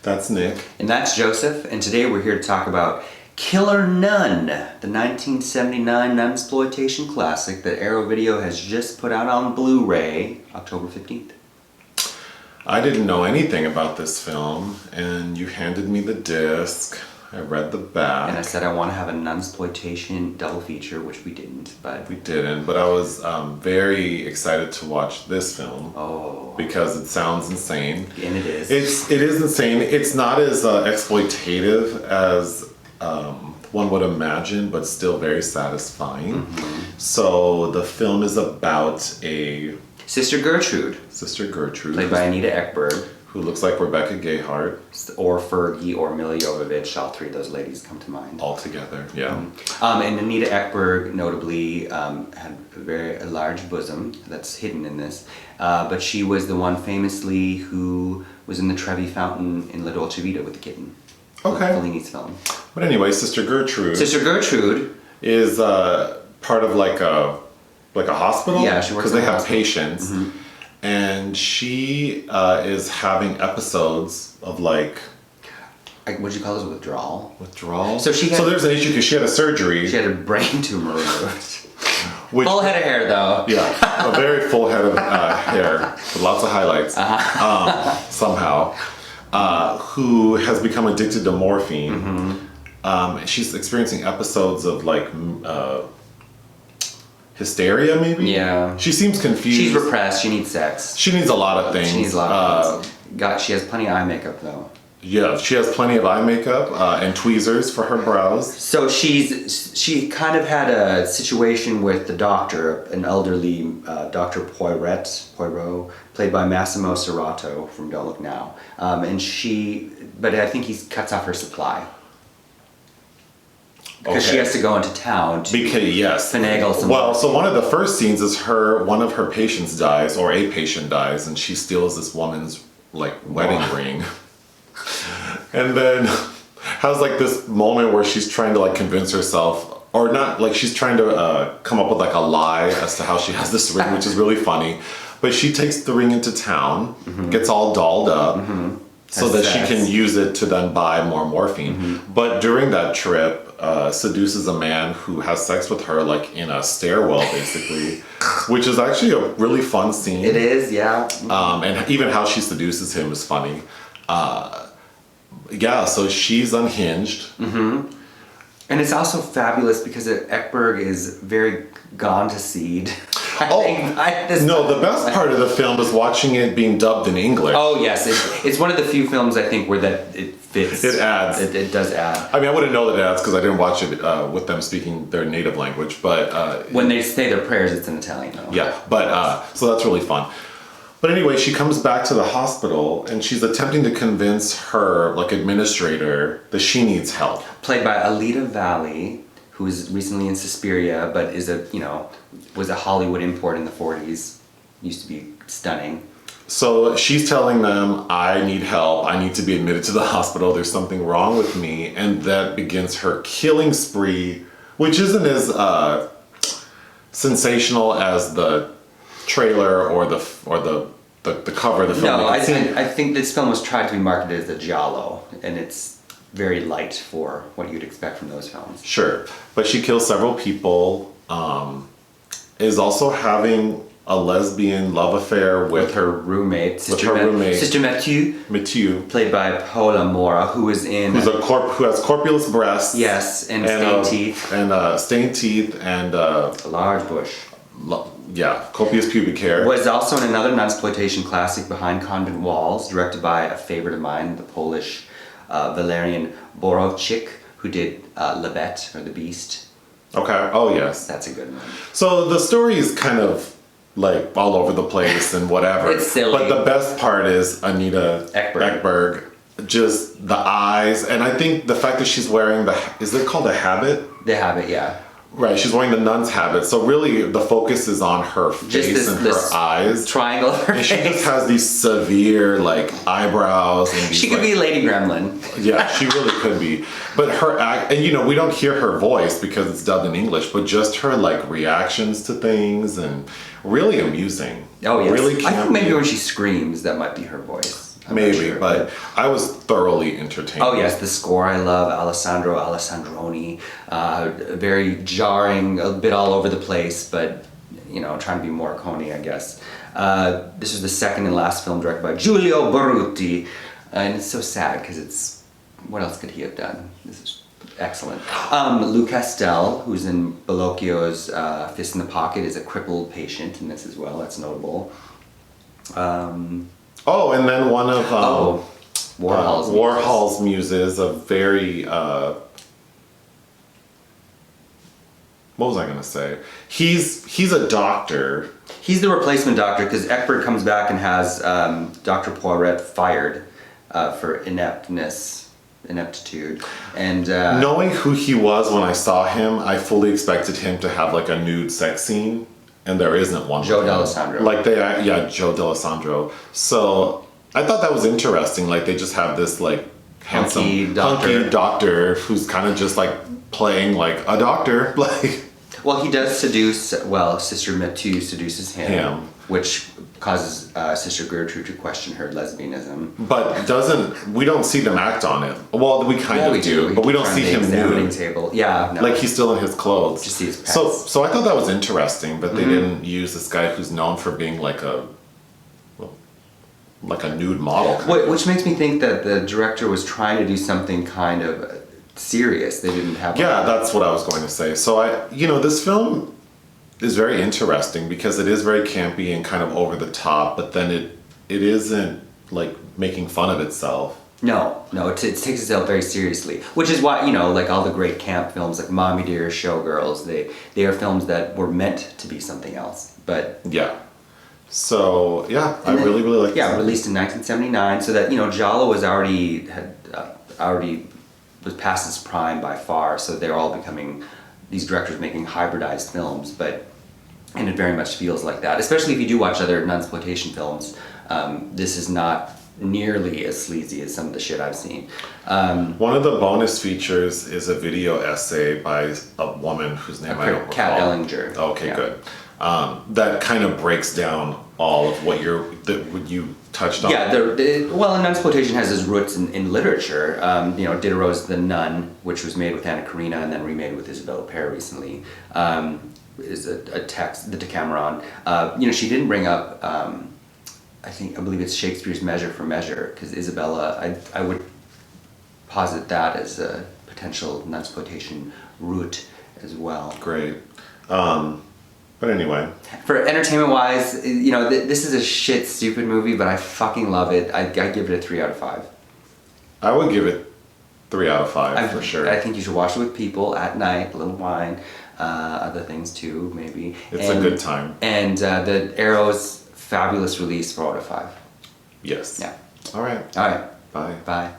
That's Nick. And that's Joseph, and today we're here to talk about Killer Nun, the 1979 nunsploitation classic that Arrow Video has just put out on Blu-ray, October 15th. I didn't know anything about this film, and you handed me the disc. I read the back. And I said I want to have a nunsploitation double feature, which we didn't, but... We didn't, but I was very excited to watch this film. Oh. Because it sounds insane. And it is. It is insane. It's not as exploitative as one would imagine, but still very satisfying. Mm-hmm. So the film is about a... Sister Gertrude. Played by Anita Ekberg. Who looks like Rebecca Gayheart. Or Fergie or Mila Jovovich. All three of those ladies come to mind. All together, yeah. And Anita Ekberg notably had a large bosom that's hidden in this. But she was the one famously who was in the Trevi Fountain in La Dolce Vita with the kitten. Okay. Fellini's film. But anyway, Sister Gertrude is part of like a hospital. Yeah, she works because they have hospital. patients. Mm-hmm. And she is having episodes of like... What'd you call this? Withdrawal? So there's an issue because she had a surgery. She had a brain tumor removed. Full head of hair though. Yeah, a very full head of hair with lots of highlights. Somehow. Who has become addicted to morphine. Mm-hmm. She's experiencing episodes of like... hysteria, maybe? Yeah. She seems confused. She's repressed. She needs sex. She needs a lot of things. She needs a lot of things. She has plenty of eye makeup, though. Yeah, she has plenty of eye makeup and tweezers for her brows. So she kind of had a situation with the doctor, an elderly Dr. Poirot, played by Massimo Serrato from Don't Look Now. But I think he cuts off her supply. Because she has to go into town to finagle some... Well, so one of the first scenes is one of her patients dies, or a patient dies, and she steals this woman's, like, wedding ring. And then has, like, this moment where she's trying to, like, convince herself, or not, like, she's trying to come up with, like, a lie as to how she has this ring, which is really funny. But she takes the ring into town, gets all dolled up, so that she can use it to then buy more morphine. But during that trip, seduces a man who has sex with her like in a stairwell basically, which is actually a really fun scene. It is, yeah. And even how she seduces him is funny. So she's unhinged. And it's also fabulous because Ekberg is very gone to seed. The best part of the film is watching it being dubbed in English. Oh yes, it's one of the few films I think where that it fits. It adds. It does add. I mean, I wouldn't know that it adds because I didn't watch it with them speaking their native language. But when they say their prayers, it's in Italian though. Yeah, but so that's really fun. But anyway, she comes back to the hospital and she's attempting to convince her like administrator that she needs help. Played by Alida Valli, who is recently in Suspiria, but was a Hollywood import in the 40s. Used to be stunning. So she's telling them, I need help. I need to be admitted to the hospital. There's something wrong with me. And that begins her killing spree, which isn't as sensational as the trailer or the cover of the film. No, I think this film was tried to be marketed as a giallo, and it's very light for what you'd expect from those films. Sure, but she kills several people, is also having a lesbian love affair with her roommate, Sister Mathieu, played by Paola Morra, who is in... who has corpulous breasts. Yes, and stained teeth. And stained teeth and... a large bush. Copious pubic hair. Was also in another nunsploitation classic, Behind Convent Walls, directed by a favorite of mine, the Polish Valerian Borowczyk, who did Le Bête, or The Beast. Okay, oh yes. That's a good one. So the story is kind of like all over the place and whatever. It's silly. But the best part is Anita Ekberg. Just the eyes, and I think the fact that she's wearing is it called a habit? The habit, yeah. Right, she's wearing the nun's habit, so really the focus is on her face and her eyes. Triangle of her face. She just has these severe, like, eyebrows. And she could be Lady Gremlin. Yeah, she really could be. But her act, and we don't hear her voice because it's dubbed in English, but just her, like, reactions to things and really amusing. Oh, yes. Really I think maybe when she screams, that might be her voice. I'm not Maybe, sure, but I was thoroughly entertained. Oh yes, the score I love, Alessandroni, very jarring, a bit all over the place, but trying to be Morricone, I guess. This was the second and last film directed by Giulio Berruti, and it's so sad because what else could he have done? This is excellent. Lou Castel, who's in Bellocchio's Fist in the Pocket, is a crippled patient in this as well. That's notable. And then one of Warhol's muses, a very what was I gonna say? He's a doctor. He's the replacement doctor because Ekberg comes back and has Dr. Poiret fired for ineptitude. And knowing who he was when I saw him, I fully expected him to have like a nude sex scene, and there isn't one. Joe Dallesandro. Joe Dallesandro. So I thought that was interesting. Like they just have this like handsome, hunky doctor who's kind of just like playing like a doctor, like. Well, he does seduce. Well, Sister Metu seduces him, which causes Sister Gertrude to question her lesbianism. But we don't see them act on it. Well, we kind of do, but we don't see him nude. Table. Yeah, no. Like he's still in his clothes. Just see his pants. So I thought that was interesting, but they didn't use this guy who's known for being like a nude model. Which makes me think that the director was trying to do something kind of serious. They didn't have. Yeah, that's what I was going to say. So this film is very interesting because it is very campy and kind of over the top, but then it isn't like making fun of itself. No, it takes itself very seriously, which is why like all the great camp films like Mommy Dear, Showgirls, they are films that were meant to be something else. But yeah. So yeah, I really like. Yeah, released in 1979, so that Giallo was already was past its prime by far. So they're all becoming these directors making hybridized films, and it very much feels like that. Especially if you do watch other nunsploitation films, this is not nearly as sleazy as some of the shit I've seen. One of the bonus features is a video essay by a woman whose name I don't recall. Kat Ellinger. Okay, yeah. Good. That kind of breaks down all of what you touched on. Yeah, nunsploitation has its roots in literature. Diderot's The Nun, which was made with Anna Karenina and then remade with Isabelle Huppert recently, is a text, the Decameron. She didn't bring up, I believe it's Shakespeare's Measure for Measure, because Isabella, I would posit that as a potential nunsploitation route as well. Great. But anyway. For entertainment-wise, this is a shit, stupid movie, but I fucking love it. I give it a 3 out of 5. I would give it 3 out of 5 for sure. I think you should watch it with people at night, a little wine, other things too, maybe. It's a good time. And the Arrow's fabulous release, 4 out of 5. Yes. Yeah. All right. Bye. Bye. Bye.